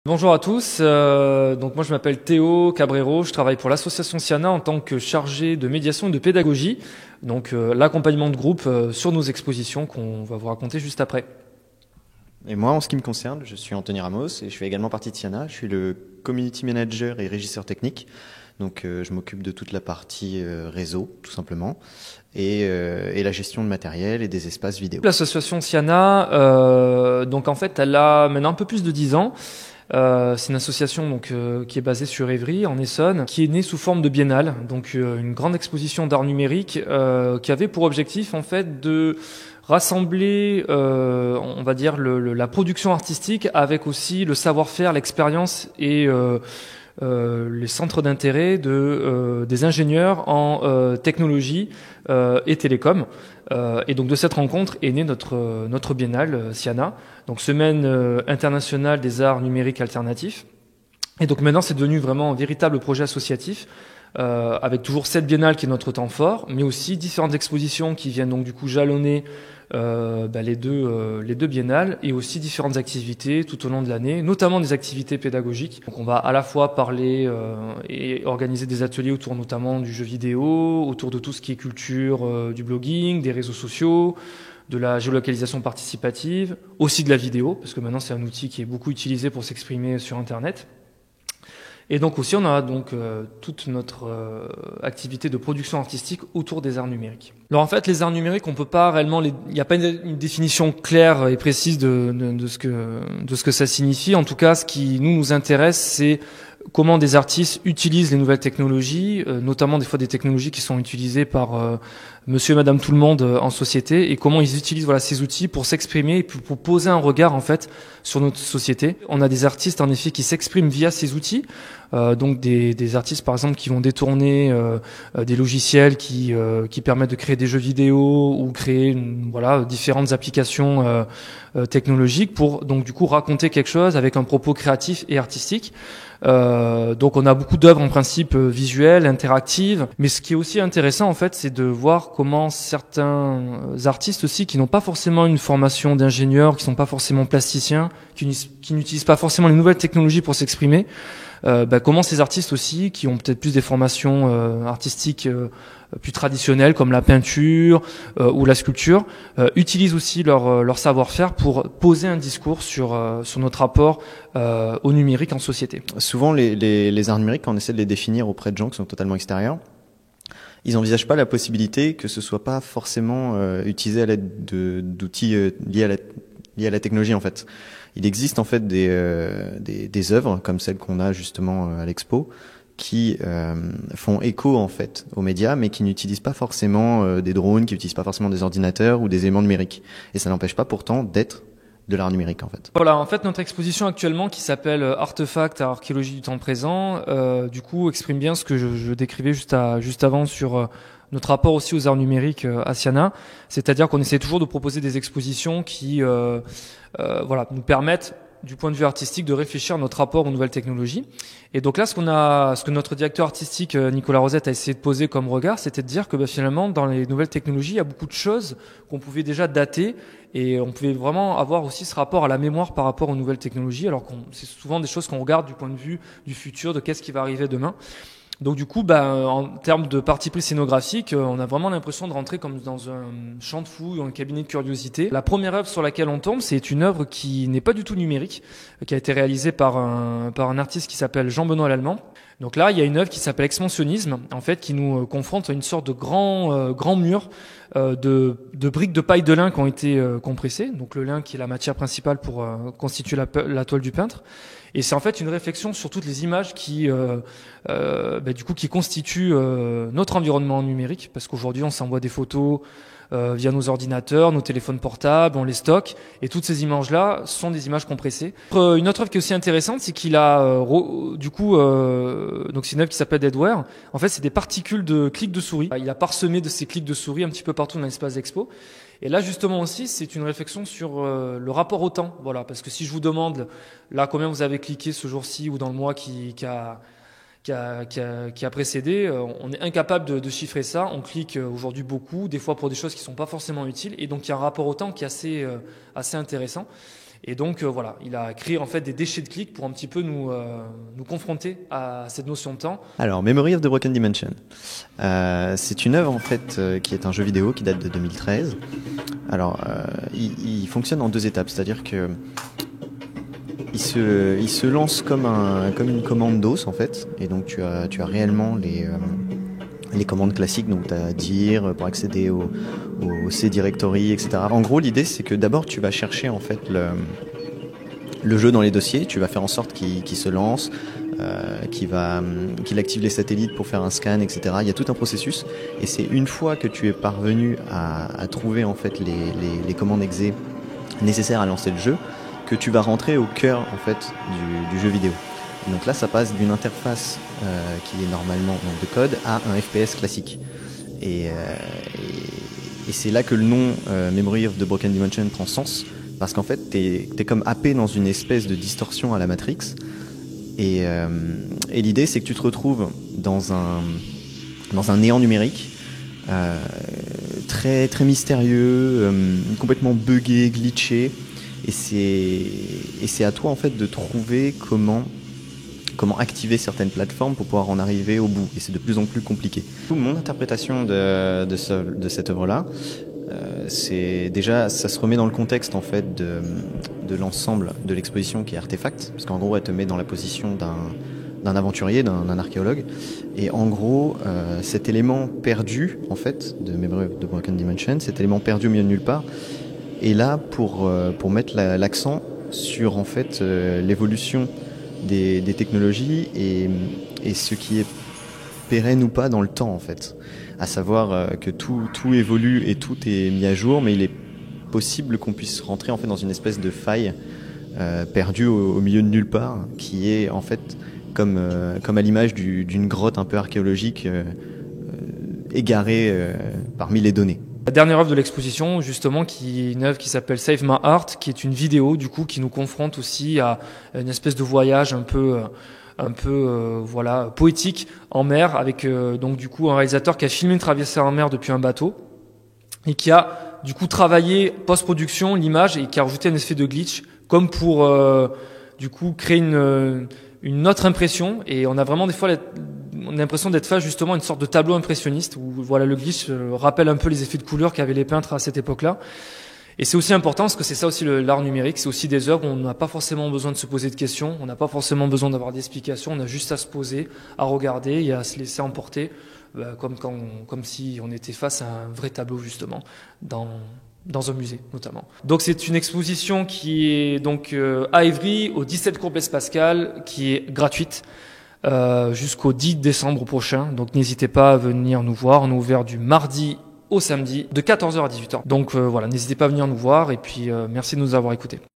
Bonjour à tous, donc moi je m'appelle Théo Cabrero, je travaille pour l'association Siana en tant que chargé de médiation et de pédagogie, donc l'accompagnement de groupe sur nos expositions qu'on va vous raconter juste après. Et moi, en ce qui me concerne, je suis Anthony Ramos et je fais également partie de Siana. Je suis le community manager et régisseur technique. Donc, je m'occupe de toute la partie réseau, tout simplement, et la gestion de matériel et des espaces vidéo. L'association Siana, donc en fait, elle a maintenant un peu plus de 10 ans. C'est une association donc qui est basée sur Évry, en Essonne, qui est née sous forme de biennale, donc une grande exposition d'art numérique qui avait pour objectif en fait de rassembler, on va dire, la production artistique avec aussi le savoir-faire, l'expérience et les centres d'intérêt des ingénieurs en technologie et télécom. Et donc de cette rencontre est née notre biennale Siana, donc Semaine internationale des arts numériques alternatifs. Et donc maintenant c'est devenu vraiment un véritable projet associatif, avec toujours cette biennale qui est notre temps fort, mais aussi différentes expositions qui viennent donc du coup jalonner les deux biennales, et aussi différentes activités tout au long de l'année, notamment des activités pédagogiques. Donc on va à la fois parler et organiser des ateliers autour notamment du jeu vidéo, autour de tout ce qui est culture, du blogging, des réseaux sociaux, de la géolocalisation participative, aussi de la vidéo, parce que maintenant c'est un outil qui est beaucoup utilisé pour s'exprimer sur Internet. Et donc aussi, on a donc toute notre activité de production artistique autour des arts numériques. Alors en fait, les arts numériques, on peut pas réellement, il n'y a pas une définition claire et précise de ce que ça signifie. En tout cas, ce qui nous intéresse, c'est comment des artistes utilisent les nouvelles technologies, notamment des fois des technologies qui sont utilisées par monsieur et madame tout le monde en société, et comment ils utilisent ces outils pour s'exprimer et pour poser un regard en fait sur notre société. On a des artistes en effet qui s'expriment via ces outils, donc des artistes par exemple qui vont détourner des logiciels qui permettent de créer des jeux vidéo ou créer différentes applications technologiques pour donc du coup raconter quelque chose avec un propos créatif et artistique. Donc on a beaucoup d'œuvres en principe visuelles, interactives, mais ce qui est aussi intéressant en fait, c'est de voir comment certains artistes aussi qui n'ont pas forcément une formation d'ingénieur, qui sont pas forcément plasticiens, qui n'utilisent pas forcément les nouvelles technologies pour s'exprimer, comment ces artistes aussi, qui ont peut-être plus des formations artistiques plus traditionnelles comme la peinture ou la sculpture, utilisent aussi leur savoir-faire pour poser un discours sur notre rapport au numérique en société. Souvent, les arts numériques, quand on essaie de les définir auprès de gens qui sont totalement extérieurs, ils n'envisagent pas la possibilité que ce soit pas forcément utilisé à l'aide d'outils liés à la technologie en fait. Il existe en fait des œuvres comme celles qu'on a justement à l'expo qui font écho en fait aux médias, mais qui n'utilisent pas forcément des drones, qui n'utilisent pas forcément des ordinateurs ou des éléments numériques. Et ça n'empêche pas pourtant d'être de l'art numérique en fait. Voilà, en fait notre exposition actuellement qui s'appelle Artefacts à archéologie du temps présent, du coup exprime bien ce que je décrivais juste avant sur notre rapport aussi aux arts numériques à Siana, c'est-à-dire qu'on essaie toujours de proposer des expositions qui nous permettent du point de vue artistique de réfléchir à notre rapport aux nouvelles technologies. Et donc là, ce que notre directeur artistique Nicolas Rosette a essayé de poser comme regard, c'était de dire que finalement, dans les nouvelles technologies, il y a beaucoup de choses qu'on pouvait déjà dater, et on pouvait vraiment avoir aussi ce rapport à la mémoire par rapport aux nouvelles technologies, alors c'est souvent des choses qu'on regarde du point de vue du futur, de qu'est-ce qui va arriver demain. Donc du coup, en termes de parti pris scénographique, on a vraiment l'impression de rentrer comme dans un champ de fouilles, dans un cabinet de curiosité. La première œuvre sur laquelle on tombe, c'est une œuvre qui n'est pas du tout numérique, qui a été réalisée par un artiste qui s'appelle Jean-Benoît Lallemand. Donc là, il y a une œuvre qui s'appelle Expansionnisme, en fait, qui nous confronte à une sorte de grand mur de briques de paille de lin qui ont été compressées. Donc le lin qui est la matière principale pour constituer la toile du peintre. Et c'est en fait une réflexion sur toutes les images qui constituent notre environnement numérique, parce qu'aujourd'hui on s'envoie des photos via nos ordinateurs, nos téléphones portables, on les stocke, et toutes ces images-là sont des images compressées. Une autre œuvre qui est aussi intéressante, c'est qu'il a donc c'est une œuvre qui s'appelle Deadware. En fait, c'est des particules de clics de souris. Il a parsemé de ces clics de souris un petit peu partout dans l'espace d'expo. Et là, justement aussi, c'est une réflexion sur le rapport au temps. Voilà, parce que si je vous demande là combien vous avez cliqué ce jour-ci ou dans le mois qui a précédé, on est incapable de chiffrer ça. On clique aujourd'hui beaucoup, des fois pour des choses qui sont pas forcément utiles, et donc il y a un rapport au temps qui est assez intéressant. Et donc voilà, il a créé en fait des déchets de clics pour un petit peu nous confronter à cette notion de temps. Alors, Memory of the Broken Dimension, c'est une œuvre en fait qui est un jeu vidéo qui date de 2013. Alors, il fonctionne en 2 étapes, c'est-à-dire que il se lance comme une commande DOS en fait, et donc tu as réellement les commandes classiques, donc tu as dir pour accéder au C directory, etc. En gros, l'idée c'est que d'abord tu vas chercher en fait le jeu dans les dossiers, tu vas faire en sorte qu'il se lance, qu'il active les satellites pour faire un scan, etc. Il y a tout un processus, et c'est une fois que tu es parvenu à trouver en fait les commandes exe nécessaires à lancer le jeu que tu vas rentrer au cœur en fait du jeu vidéo. Et donc là, ça passe d'une interface qui est normalement donc, de code à un FPS classique. Et c'est là que le nom Memory of the Broken Dimension prend sens, parce qu'en fait, t'es comme happé dans une espèce de distorsion à la Matrix. Et l'idée, c'est que tu te retrouves dans un néant numérique très très mystérieux, complètement buggé, glitché. Et c'est à toi en fait de trouver comment activer certaines plateformes pour pouvoir en arriver au bout. Et c'est de plus en plus compliqué. Mon interprétation de cette œuvre-là, c'est déjà, ça se remet dans le contexte en fait de l'ensemble de l'exposition qui est Artefact, parce qu'en gros elle te met dans la position d'un aventurier, d'un archéologue. Et en gros, cet élément perdu en fait de Memory of the Broken Dimension, cet élément perdu au milieu de nulle part, est là pour mettre l'accent sur en fait l'évolution des technologies et ce qui est pérenne ou pas dans le temps en fait. À savoir que tout évolue et tout est mis à jour, mais il est possible qu'on puisse rentrer en fait dans une espèce de faille perdue au milieu de nulle part, qui est en fait comme à l'image d'une grotte un peu archéologique égarée parmi les données. La dernière œuvre de l'exposition, justement, qui est une œuvre qui s'appelle Save My Heart, qui est une vidéo, du coup, qui nous confronte aussi à une espèce de voyage un peu voilà, poétique en mer, avec donc du coup un réalisateur qui a filmé une traversée en mer depuis un bateau et qui a du coup travaillé post-production l'image et qui a rajouté un effet de glitch comme pour du coup créer une autre impression. Et on a vraiment des fois on a l'impression d'être face justement à une sorte de tableau impressionniste où voilà, le glitch rappelle un peu les effets de couleur qu'avaient les peintres à cette époque-là. Et c'est aussi important parce que c'est ça aussi l'art numérique, c'est aussi des œuvres où on n'a pas forcément besoin de se poser de questions, on n'a pas forcément besoin d'avoir d'explications, on a juste à se poser, à regarder et à se laisser emporter, comme si on était face à un vrai tableau justement, dans un musée notamment. Donc c'est une exposition qui est donc à Évry, au 17 cours Blaise Pascal, qui est gratuite jusqu'au 10 décembre prochain. Donc n'hésitez pas à venir nous voir, on est ouvert du mardi au samedi de 14h à 18h. Donc voilà, n'hésitez pas à venir nous voir et puis merci de nous avoir écoutés.